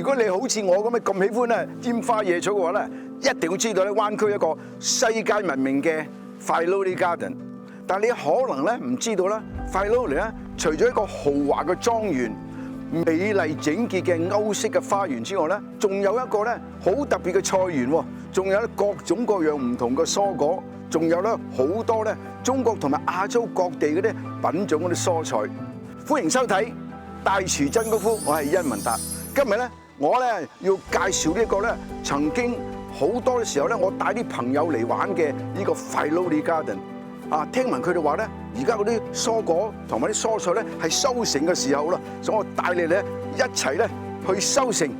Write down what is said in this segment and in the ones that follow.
如果你好似我咁咁喜歡咧拈花惹草嘅話咧，一定要知道咧灣區一個世界聞名嘅 Filoli Garden。但係你可能咧唔知道啦 ，Filoli 咧除咗一個豪華嘅莊園、美麗整潔嘅歐式嘅花園之外咧，仲有一個咧好特別嘅菜園喎，仲有咧各種各樣唔同嘅蔬果，仲有咧好多咧中國同埋亞洲各地嗰啲品種嗰啲蔬菜。歡迎收睇《大廚真功夫》，我係殷文達。今日咧我咧要介紹呢一個咧曾經好多嘅時候咧，我帶啲朋友嚟玩嘅呢個 Filoli Garden。啊，聽聞佢哋話咧，而家嗰啲蔬果同埋啲蔬菜咧係收成嘅時候啦，所以我帶你咧一齊咧去收成。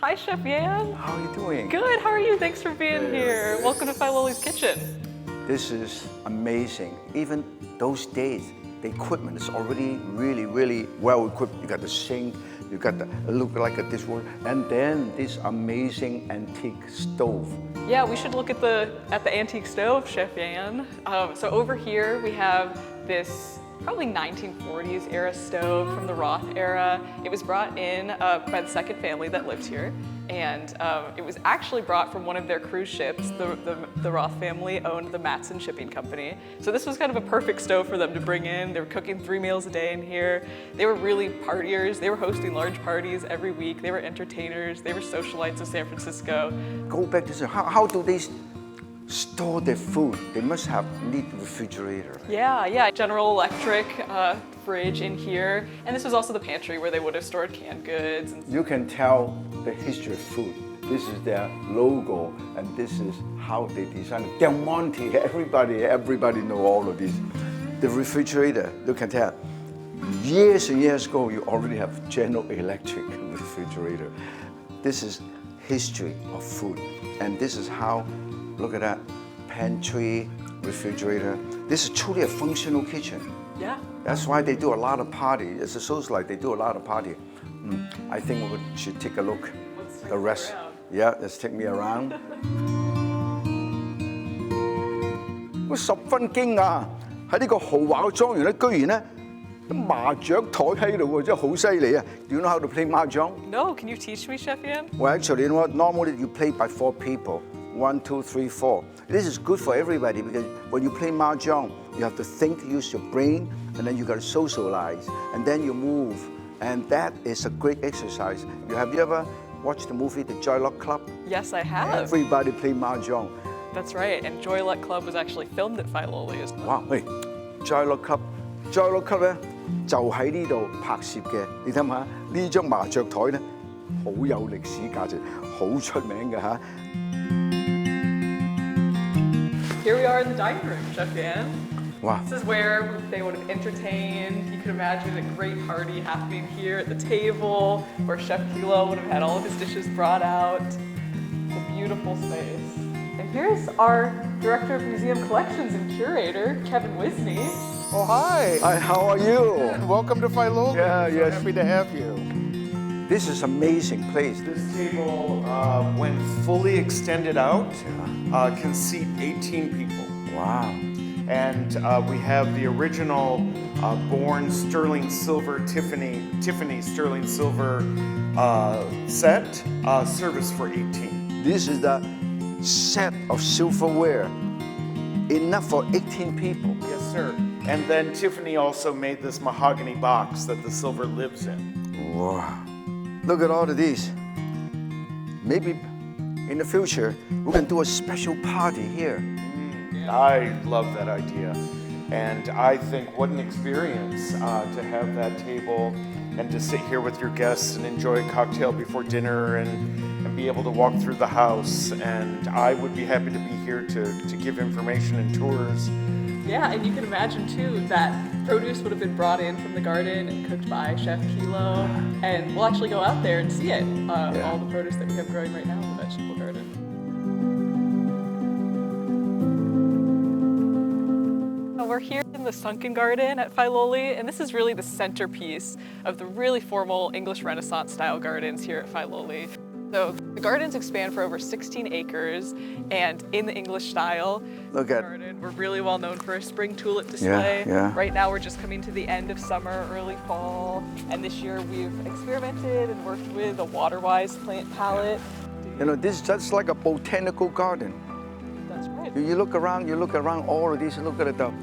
Hi, Chef Yan. How are you doing? Good. How are you? Thanks for being here. Welcome to Filoli's kitchen. This is amazing. Even those days, the equipment is already really well equipped. You got the sink, you got the look like a dishwasher, and then this amazing antique stove. Yeah, we should look at the antique stove, Chef Yan. So over here we have this probably 1940s era stove from the Roth era. It was brought in by the second family that lived here, and it was actually brought from one of their cruise ships. The Roth family owned the Matson Shipping Company, so this was kind of a perfect stove for them to bring in. They were cooking 3 meals a day in here. They were really partiers. They were hosting large parties every week. They were entertainers. They were socialites of San Francisco. Go back to how do they store their food? They must have need refrigerator. Yeah, General Electric fridge in here. And this was also the pantry where they would have stored canned goods. You can tell the history of food. This is their logo, and this is how they design it. Del Monte, everybody know all of this. The refrigerator, you can tell. Years and years ago, you already have General Electric refrigerator. This is history of food, and this is how. Look at that, pantry, refrigerator. This is truly a functional kitchen. Yeah. That's why they do a lot of party. It's a socialite, they do a lot of party. I think we should take a look. Let's The rest. around. Yeah, let's take me around. 我十分驚訝，喺呢個豪華嘅莊園咧，居然咧啲麻雀台喺度喎，真係好犀利啊 ！Do you know how to play mahjong? No, can you teach me, Chef Yan? Well, actually, you know what? Normally you play by 4 people. 1, 2, 3, 4. This is good for everybody because when you play mahjong, you have to think, use your brain, and then you got to socialize, and then you move, and that is a great exercise. Have you ever watched the movie The Joy Luck Club? Yes, I have. Everybody play mahjong. That's right, and Joy Luck Club was actually filmed at Filoli as well. 哇，喂 ，Joy Luck Club 咧就喺呢度拍攝嘅。你睇下呢張麻雀台咧，好有歷史價值，好出名嘅嚇。Here we are in the dining room, Chef Yan. Wow. This is where they would have entertained. You could imagine a great party happening here at the table, where Chef Kilo would have had all of his dishes brought out. It's a beautiful space. And here's our Director of Museum Collections and Curator, Kevin Wisney. Oh, hi. Hi, how are you? And welcome to Filoli. Yeah, So yes. happy to have you. This is amazing place. This table, when fully extended out, can seat 18 people. Wow. And we have the original Bourn sterling silver Tiffany sterling silver set, service for 18. This is the set of silverware. Enough for 18 people. Yes, sir. And then Tiffany also made this mahogany box that the silver lives in. Wow. Look at all of these. Maybe in the future, we can do a special party here. I love that idea. And I think what an experience to have that table and to sit here with your guests and enjoy a cocktail before dinner and be able to walk through the house. And I would be happy to be here to give information and tours. Yeah, and you can imagine too that produce would have been brought in from the garden and cooked by Chef Kilo, and we'll actually go out there and see it, all the produce that we have growing right now in the vegetable garden. we're here in the sunken garden at Filoli, and this is really the centerpiece of the really formal English Renaissance style gardens here at Filoli. So the gardens expand for over 16 acres, and in the English style, Look at- garden, we're really well known for a spring tulip display. yeah. Right now we're just coming to the end of summer, early fall, and this year we've experimented and worked with a water-wise plant palette. You know, this is just like a botanical garden. That's right. You look around all of these, look at it though.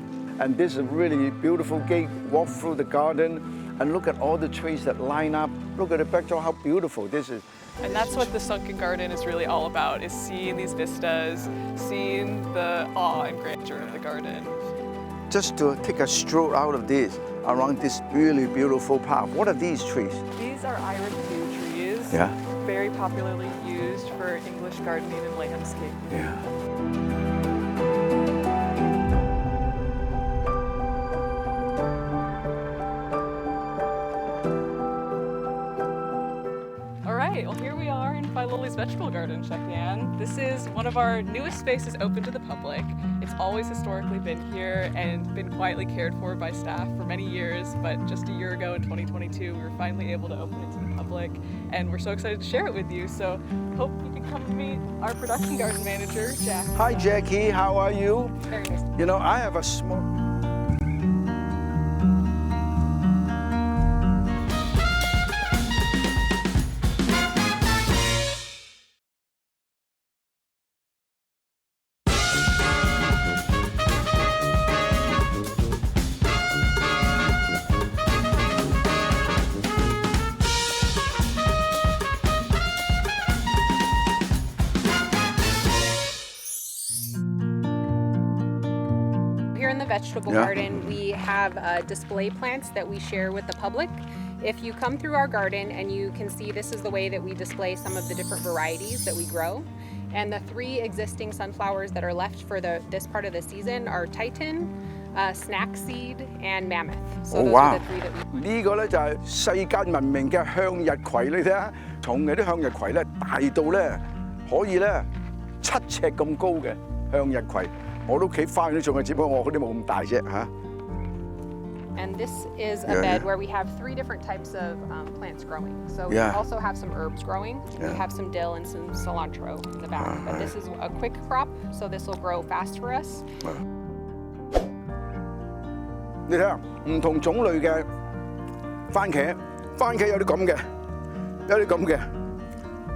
And this is a really beautiful gate, walk through the garden and look at all the trees that line up. Look at the backdrop, how beautiful this is. And that's what the sunken garden is really all about, is seeing these vistas, seeing the awe and grandeur of the garden. Just to take a stroll out of this, around this really beautiful path. What are these trees? These are iris yew trees, Yeah. very popularly used for English gardening and landscaping. Yeah. All right, well here we are in Filoli's vegetable garden, Chef Yan. This is one of our newest spaces open to the public. It's always historically been here and been quietly cared for by staff for many years, but just a year ago in 2022, we were finally able to open it to the public, and we're so excited to share it with you. So hope you can come meet our production garden manager, Jack. Hi Jackie, how are you? Very nice. You know, I have a small... Here in the vegetable Yeah. garden, we have display plants that we share with the public. If you come through our garden and you can see, this is the way that we display some of the different varieties that we grow. And the 3 existing sunflowers that are left for this part of the season are Titan, Snack Seed, and Mammoth. So those are the 3 that we... 呢個咧就係世界聞名嘅向日葵，你睇下，重嘅啲向日葵咧大到咧可以咧7尺咁高嘅向日葵，我屋企花園都種嘅，只不過我嗰啲冇咁大啫嚇。 And this is a Yeah, bed yeah. where we have 3 different types of plants growing. So we Yeah. also have some herbs growing. Yeah. We have some dill and some cilantro in the back. But this is a quick crop, so this will grow fast for us. 你睇下唔同種類嘅番茄，番茄有啲咁嘅，有啲咁嘅，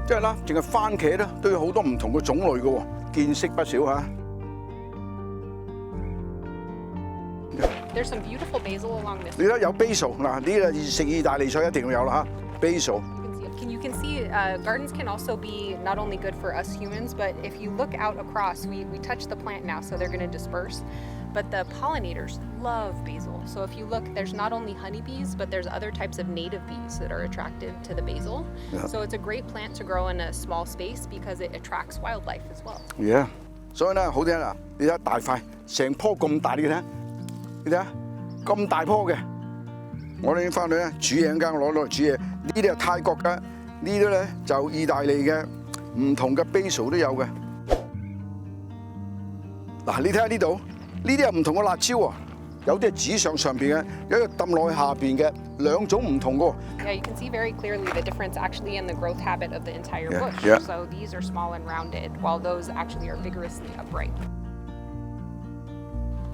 即係啦，淨係番茄咧都有好多唔同嘅種類嘅喎，見識不少嚇。 There's some beautiful basil along this. 你睇有 basil 嗱，呢個食意大利菜一定要有啦嚇 ，basil。 You can see gardens can also be not only good for us humans, but if you look out across, we touch the plant now, so they're going to disperse. But the pollinators love basil. So if you look, there's not only honeybees, but there's other types of native bees that are attracted to the basil. Yeah. So it's a great plant to grow in a small space because it attracts wildlife as well. Yeah，所以咧好聽啦，你睇大塊，成棵咁大，你睇，你睇下咁大棵嘅，我哋已經翻去咧煮嘢間，攞嚟煮嘢。呢啲係泰國嘅，呢啲咧就意大利嘅，唔同嘅 basil 都有嘅。嗱，你睇下呢度，呢啲係唔同嘅辣椒啊，有啲係指上邊嘅，有一個抌落去下邊嘅，兩種唔同嘅喎。 Yeah, you can see very clearly the difference actually in the growth habit of the entire Yeah, bush. yeah. So these are small and rounded, while those actually are vigorously upright.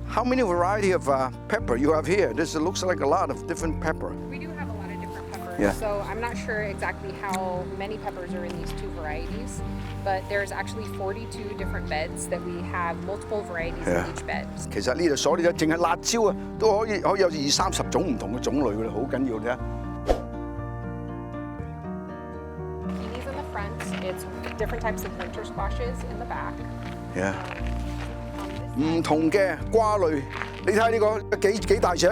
How many variety of pepper you have here? This looks like a lot of different pepper. We do have a lot of different peppers, Yeah. so I'm not sure exactly how many peppers are in these 2 varieties, but there's actually 42 different beds that we have multiple varieties Yeah. in each bed. 其實呢度所有淨係辣椒啊，都可以有20-30種唔同嘅種類㗎啦，好緊要睇下。 Zucchinis in the front, it's different types of winter squashes in the back. Yeah. On this 唔同嘅瓜類，你睇下呢個幾大隻，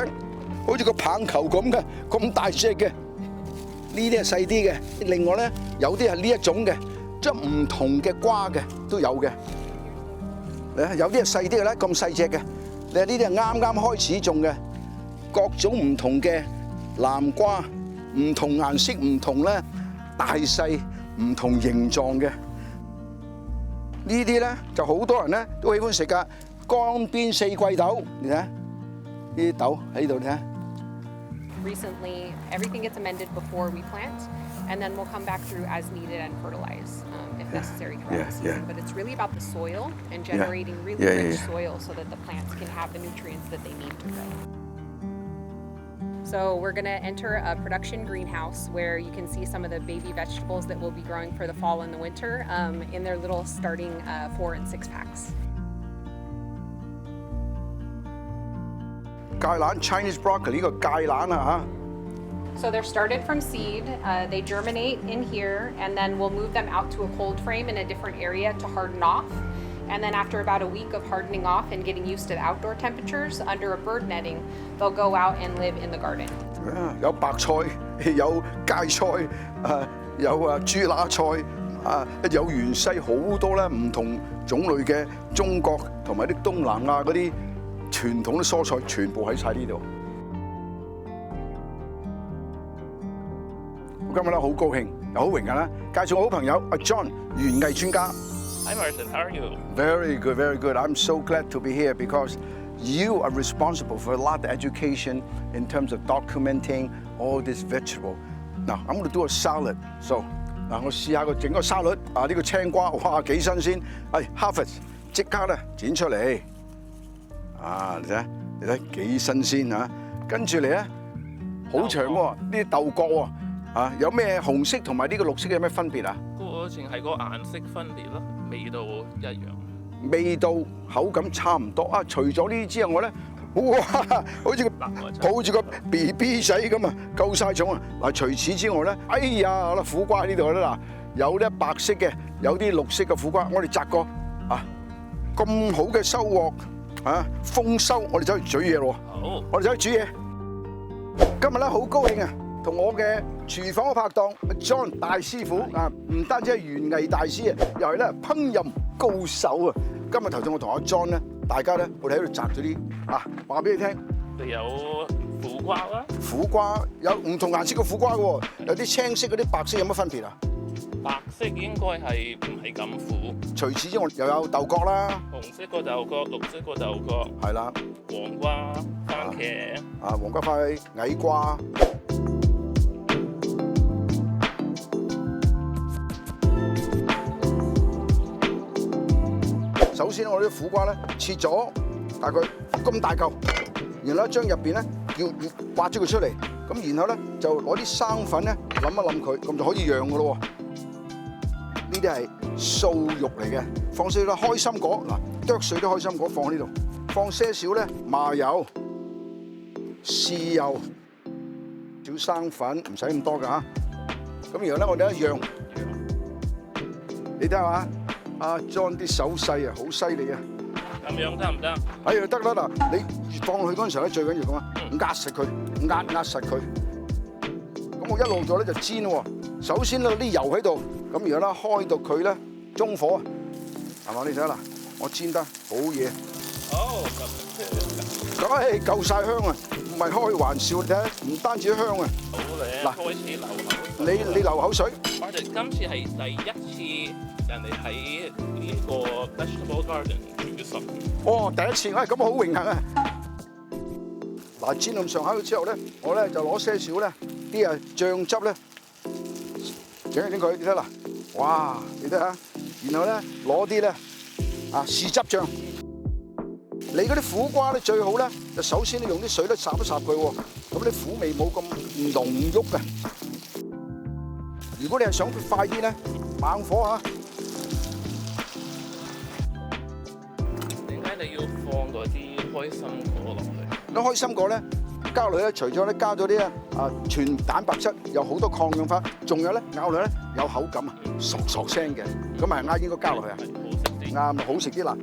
好似個棒球咁嘅，咁大隻嘅。呢啲係細啲嘅，另外咧有啲係呢一種嘅，即係唔同嘅瓜嘅都有嘅。你睇有啲係細啲嘅咧，咁細隻嘅。你睇呢啲係啱啱開始種嘅，各種唔同嘅南瓜，唔同顏色、唔同咧大細、唔同形狀嘅。呢啲咧就好多人咧都喜歡食㗎。江邊四季豆，你睇，啲豆喺呢度睇下。 Recently, everything gets amended before we plant, and then we'll come back through as needed and fertilize if necessary throughout the season. But it's really about the soil and generating really rich soil so that the plants can have the nutrients that they need to grow. So we're going to enter a production greenhouse where you can see some of the baby vegetables that we'll be growing for the fall and the winter in their little starting 4 and 6 packs. 芥蘭 Chinese broccoli 呢個芥蘭啊 So they're started from seed, they germinate in here, and then we'll move them out to a cold frame in a different area to harden off. And then after about a week of hardening off and getting used to the outdoor temperatures, under a bird netting, they'll go out and live in the garden. 有白菜，有芥菜，有豬乸菜，有芫茜，好多咧唔同種類嘅中國同埋啲東南亞嗰啲傳統啲蔬菜，全部喺晒呢度。今日咧好高興，又好榮幸啦！介紹我好朋友阿 John， 園藝專家。Hi Martin, how are you? Very good, very good. I'm so glad to be here because you are responsible for a lot of education in terms of documenting all this vegetable. Now, I'm going to do a salad. So, 嗱，我試下個整個沙律啊！呢個青瓜，哇，幾新鮮！係 harvest 即刻咧剪出嚟。啊，你睇幾新鮮啊！跟住嚟咧，好長喎，呢啲豆角喎。啊，有咩紅色同埋呢個綠色有咩分別啊？淨係個顏色分別咯，味道一樣。味道口感差唔多啊！除咗呢啲之外咧，哇，好似個抱住個 BB 仔咁啊，夠晒重啊！嗱，除此之外咧，哎呀，苦瓜喺呢度啦，嗱，有啲白色嘅，有啲綠色嘅苦瓜，我哋摘過啊，咁好嘅收穫啊，豐收，我哋走去煮嘢咯。好，我哋走去煮嘢。今日咧好高興啊！ 同我嘅廚房嘅拍檔 John 大師傅啊，唔單止係園藝大師啊，又係咧烹飪高手啊！今日頭先我同阿 John 咧，大家咧我哋喺度摘咗啲啊，話俾你聽。有苦瓜啦，苦瓜有唔同顏色嘅苦瓜嘅喎，有啲青色嗰啲白色有乜分別啊？白色應該係唔係咁苦。除此之外，又有豆角啦，紅色個豆角，綠色個豆角，係啦，黃瓜、番茄，黃瓜塊、矮瓜。 首先我啲苦瓜咧切咗大概咁大嚿，然後咧將入邊咧要挖咗佢出嚟，咁然後咧就攞啲生粉咧冧一冧佢，咁就可以釀噶咯喎。呢啲係素肉嚟嘅，放少少開心果嗱，剁碎啲開心果放喺呢度，放些少咧麻油、豉油、少生粉，唔使咁多㗎嚇。咁然後咧我哋一釀，你睇下嘛。 阿 John 啲手勢啊，好犀利啊！咁樣得唔得？哎呀，得啦嗱，你放落去嗰陣時咧，最緊要咁啊，壓實佢，壓實佢。咁我一路咗咧就煎喎。首先咧啲油喺度，咁然後咧開到佢咧中火，係嘛？你睇下嗱，我煎得好嘢。好，梗係夠晒香啊！唔係開玩笑，你睇下，唔單止香啊。好靚，嗱，開始流口水。你流口水。我哋今次係第一次。 人哋喺呢個 vegetable garden 煮餸。哦，第一次，咁好榮幸啊！嗱，煎咁上下之後咧，我咧就攞些少咧啲醬汁咧整一整佢，你睇嗱，哇，你睇下，然後咧攞啲咧豉汁醬。你嗰啲苦瓜咧最好咧，就首先咧用啲水咧烚一烚佢喎，咁啲苦味冇咁濃郁嘅。如果你係想快啲咧，猛火嚇。 你要放嗰啲開心果落去。咁開心果咧加落去咧，除咗咧加咗啲全蛋白質，有好多抗氧化，仲有咧咬落咧有口感啊，嗦聲嘅，咁係啱應該加落去啊。啱，好食啲啦。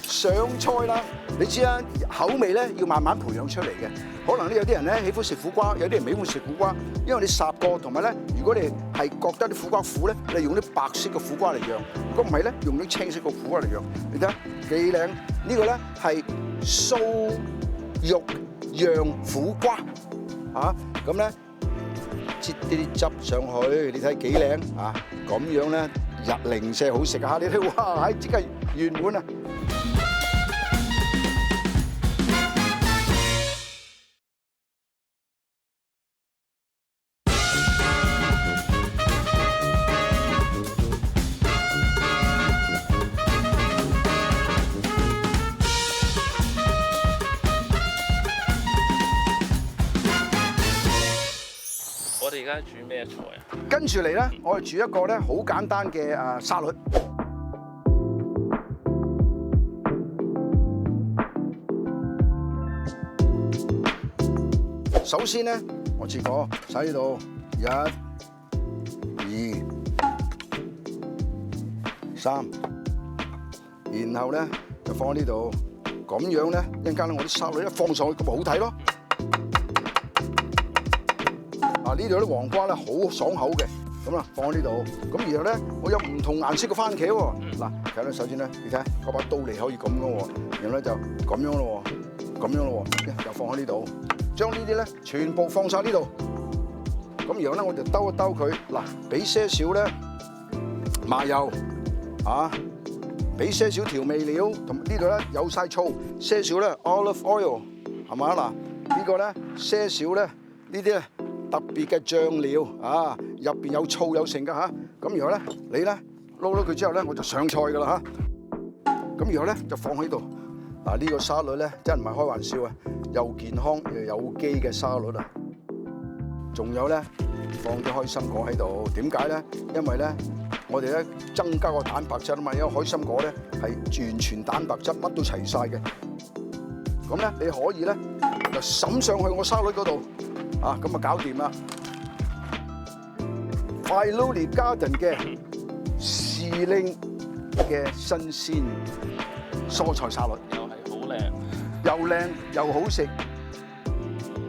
上菜啦，你知啦，口味咧要慢慢培養出嚟嘅。可能咧有啲人咧喜歡食苦瓜，有啲人唔喜歡食苦瓜，因為你烚過，同埋咧如果你係覺得啲苦瓜苦咧，你用啲白色嘅苦瓜嚟釀；如果唔係咧，用啲青色嘅苦瓜嚟釀。你睇下幾靚？呢個咧係素肉釀苦瓜啊！咁咧擠啲汁上去，你睇幾靚啊！咁樣咧零舍好食啊！你睇哇，即刻圓滿啊！我哋而家煮咩菜啊？跟住嚟咧，我哋煮一個咧好簡單嘅沙律。首先咧，我切過，洗呢度1、2、3，然後咧就放喺呢度，咁樣咧一陣間咧我啲沙律一放上去，咁咪好睇咯。呢度啲黃瓜咧好爽口嘅，咁啊放喺呢度，咁然後咧我有唔同顏色嘅番茄喎。嗱，睇咧首先咧，你睇嗰把刀嚟可以咁嘅喎，然後咧就咁樣咯喎，咁樣咯喎，又放喺呢度，將呢啲咧全部放晒呢度，咁然後咧我就兜一兜佢，嗱，俾些少咧麻油啊，俾些少調味料，同呢度咧有晒醋，些少咧 olive oil 係嘛嗱，呢個咧些少咧呢啲咧。特別嘅醬料啊，入邊有醋有剩㗎嚇，咁然後咧你咧撈佢之後咧，我就上菜㗎啦嚇，咁然後咧就放喺度。嗱，呢個沙律咧真係唔係開玩笑啊，又健康又有機嘅沙律啊！仲有咧放啲開心果喺度，點解咧？因為咧我哋咧增加個蛋白質啊嘛，因為開心果咧係完全蛋白質，乜都齊晒嘅。咁咧你可以咧就滲上去我沙律嗰度。啊，咁啊搞掂啦 ！Filoli Garden 嘅時令嘅新鮮蔬菜沙律，又係好靚，又靚又好食。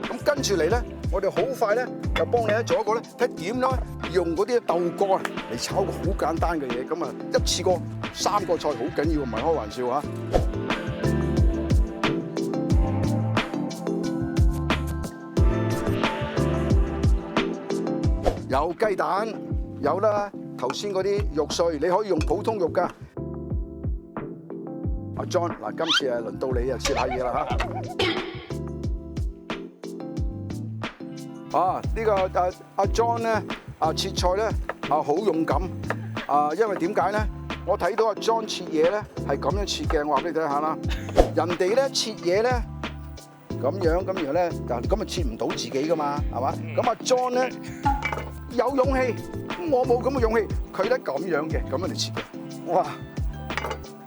咁跟住嚟咧，我哋好快咧就幫你咧做一個咧睇點啦，用嗰啲豆乾嚟炒個好簡單嘅嘢。咁啊一次過3個菜好緊要，唔係開玩笑嚇。有雞蛋，有啦，頭先嗰啲肉碎，你可以用普通肉㗎。阿 John， 嗱，今次係輪到你啊，切下嘢啦嚇。呢個阿 John 咧切菜咧好勇敢因為點解咧？我睇到阿 John 切嘢咧係咁樣切嘅，我話俾你睇下啦。人哋咧切嘢咧咁樣，咁然後咧咁切唔到自己㗎嘛，係嘛？咁阿 John 咧。有勇氣，我冇咁嘅勇氣，佢咧咁樣嘅，咁樣嚟切嘅，哇！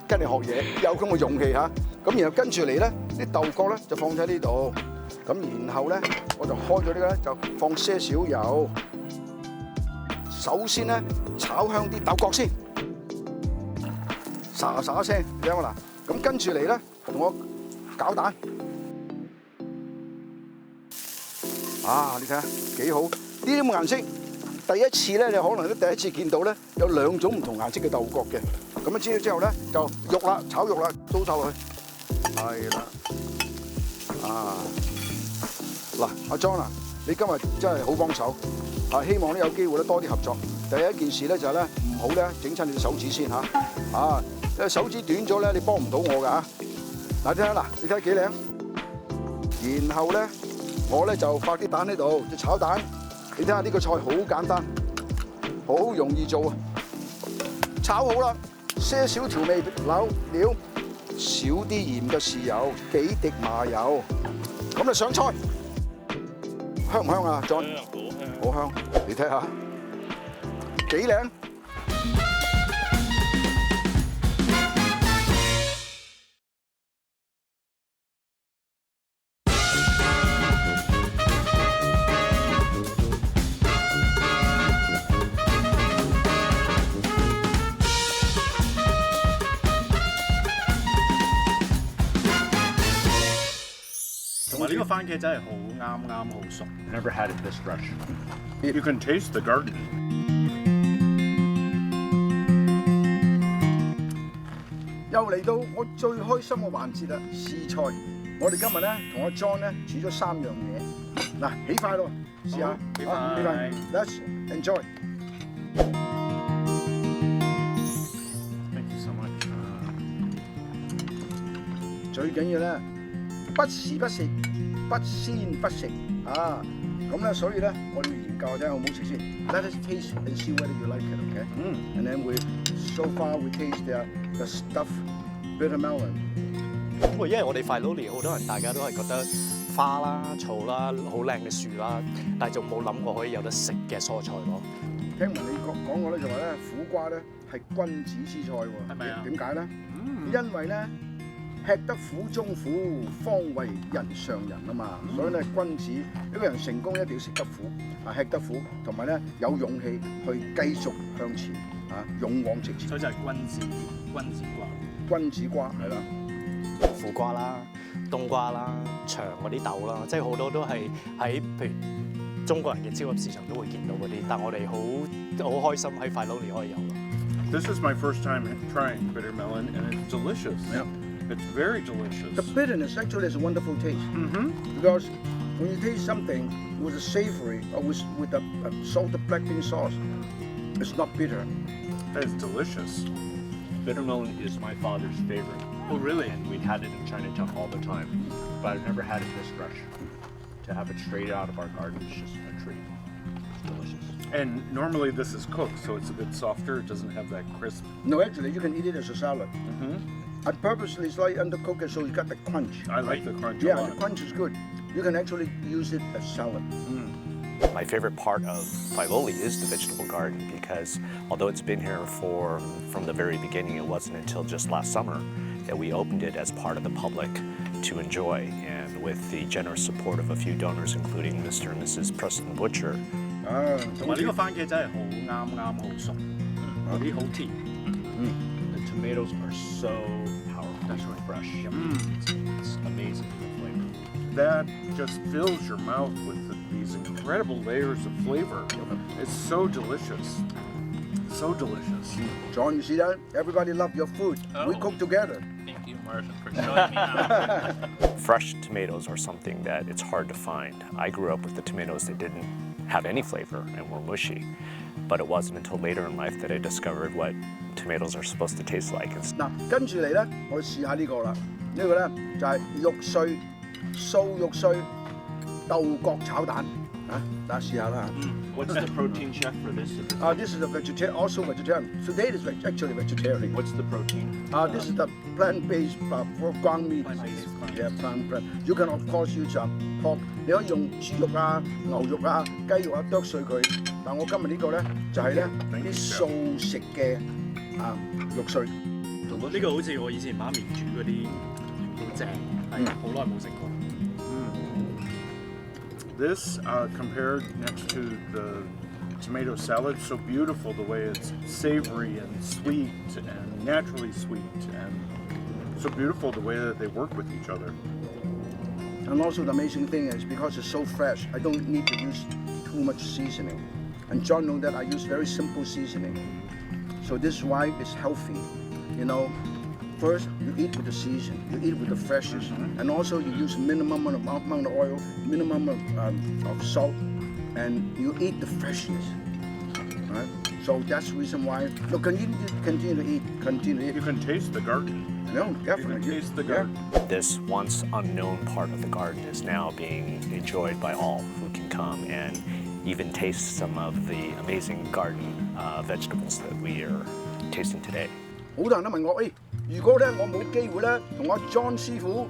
跟你學嘢，有咁嘅勇氣嚇。咁然後跟住嚟咧，啲豆角咧就放喺呢度，咁然後咧我就開咗呢個咧，就放些少油。首先咧炒香啲豆角先，沙沙聲，你聽我嗱。咁跟住嚟咧，同我攪蛋。你睇下幾好，呢啲咁嘅顏色。第一次咧，你可能都第一次見到咧，有2種唔同顏色嘅豆角嘅。咁樣知咗之後咧，就肉啦，炒肉啦，倒晒落去。係啦，嗱，阿 John 啊，你今日真係好幫手。希望咧有機會咧多啲合作。第一件事咧就係咧唔好咧整親你隻手指先嚇。因為手指短咗咧，你幫唔到我㗎嚇。嗱，睇下嗱，你睇下幾靚。然後咧，我咧就發啲蛋喺度，就炒蛋。你睇下呢個菜好簡單，好容易做啊！炒好啦，些少調味料，少啲鹽嘅豉油，幾滴麻油，咁就上菜。香唔香啊 ，John？ 好香，你睇下幾靚。呢個番茄真係好啱好熟。Never had it this fresh. You can taste the garden. 又嚟到我最開心嘅環節啦，試菜。我哋今日咧同阿 John 咧煮咗3樣嘢。嗱，起筷咯，試下。起筷。Let's enjoy. Thank you so much. 最緊要咧，不時不食，不鮮不食咁咧，所以咧，我哋要研究睇下好唔好食先。Let us taste and see whether you like it, okay? And then so far we taste the stuffed bitter melon. 因為我哋Filoli好多人大家都係覺得花啦、草啦、好靚嘅樹啦，但係就冇諗過可以有得食嘅蔬菜咯。聽聞你講過咧，就話咧苦瓜咧係君子之菜喎，係咪啊？點解咧？因為咧吃得苦中苦，方為人上人啊嘛。所以咧君子一個人成功一定要食得苦，吃得苦，同埋咧有勇氣去繼續向前勇往直前。所以就係君子瓜。君子瓜係啦，苦瓜啦、冬瓜啦、長嗰啲豆啦，即係好多都係喺譬如中國人嘅超級市場都會見到嗰啲，但我哋好開心喺Filoli可以有咯。This is my first time trying bitter melon, and it's delicious. Yeah. It's very delicious. The bitterness actually is a wonderful taste. Because when you taste something with a savory or with a salted black bean sauce, it's not bitter. That is delicious. Bitter melon is my father's favorite. Oh, really? And we'd had it in Chinatown all the time, but I've never had it this fresh. To have it straight out of our garden is just a treat. It's delicious. And normally this is cooked, so it's a bit softer. It doesn't have that crisp. No, actually, you can eat it as a salad. I purposely slightly undercook it so you got the crunch. I like the crunch a Yeah, lot. the crunch is good. You can actually use it as salad. My favorite part of Filoli is the vegetable garden because although it's been here from the very beginning, it wasn't until just last summer that we opened it as part of the public to enjoy. And with the generous support of a few donors, including Mr. and Mrs. Preston Butcher. 同埋呢個番茄真係好啱好熟，有啲好甜。The tomatoes are so powerful. That's right. Fresh. It's amazing the flavor. That just fills your mouth with these incredible layers of flavor. It's so delicious. So delicious. John, you see that? Everybody love your food. We cook together. Thank you, Marshall, for showing me how. Fresh tomatoes are something that it's hard to find. I grew up with the tomatoes that didn't have any flavor and were mushy, but it wasn't until later in life that I discovered what tomatoes are supposed to taste like. 嗱，跟住嚟咧，我哋試下呢個啦。呢個咧就係肉碎、素肉碎、豆角炒蛋大家試下啦。What's the protein, chef, for this? This is a vegetarian, also vegetarian. Today is actually vegetarian. What's the protein? This is the plant-based for ground meat. Yeah, plant. You can of course use pork. 你可以用豬肉啊、牛肉啊、雞肉啊剁碎佢。但我今日呢個咧就係咧啲素食嘅肉碎。呢個好似我以前媽咪煮嗰啲，好正，係好耐冇食過。This compared next to the tomato salad, so beautiful the way it's savory and sweet and naturally sweet, and so beautiful the way that they work with each other. And also the amazing thing is because it's so fresh, I don't need to use too much seasoning. And John knows that I use very simple seasoning. So this is why it's healthy. You know, first you eat with the season, you eat with the freshness, and also you use minimum amount of oil, minimum of salt, and you eat the freshness. Right? So that's the reason why. Look, continue to eat. You can taste the garden. No, definitely. You can taste the garden. This once unknown part of the garden is now being enjoyed by all who can come and even taste some of the amazing garden vegetables that we are tasting today. 好多人都問我，如果咧我冇機會咧同我 John 師傅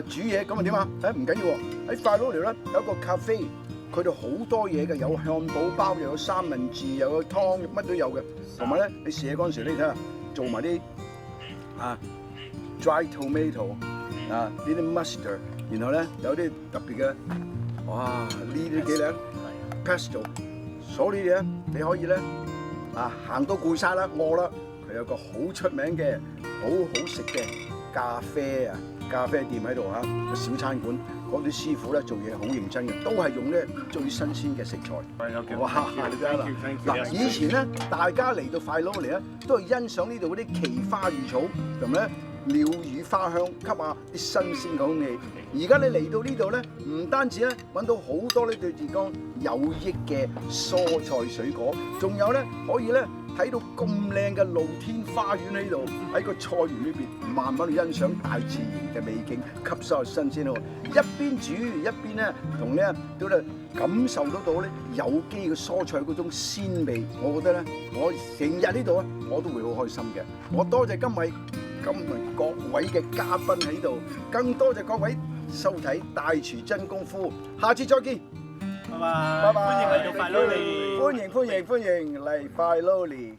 煮嘢，咁啊點啊？唔緊要喎，喺Filoli咧有一個 cafe， 佢哋好多嘢嘅，有漢堡包，又有三文治，又有湯，乜都有嘅。同埋咧，你試嘢嗰陣時，你睇下做埋啲dry tomato 呢啲 mustard， 然後咧有啲特別嘅，哇呢啲幾靚 pesto， 所以咧你可以咧行到攰晒啦，餓啦。佢有個好出名嘅、好好食嘅咖啡店喺度個小餐館，嗰啲師傅咧做嘢好認真嘅，都係用咧最新鮮嘅食材。哇！你睇下啦，嗱，以前咧大家嚟到Filoli咧，都係欣賞呢度嗰啲奇花異草同埋咧鳥語花香，吸下啲新鮮嘅空氣。而家你嚟到呢度咧，唔單止咧揾到好多呢對健康有益嘅蔬菜水果，仲有咧可以咧睇到咁靚嘅露天花園喺度，喺個菜園裏邊慢慢去欣賞大自然嘅美景，吸收新鮮喎。一邊煮一邊咧同咧到咧感受得到咧有機嘅蔬菜嗰種鮮味，我覺得咧我成日呢度啊我都會好開心嘅。我多謝今日各位嘅嘉賓喺度，更多謝各位收睇大廚真功夫，下次再見，拜拜，拜拜。歡迎嚟到 Filoli。歡迎嚟Filoli。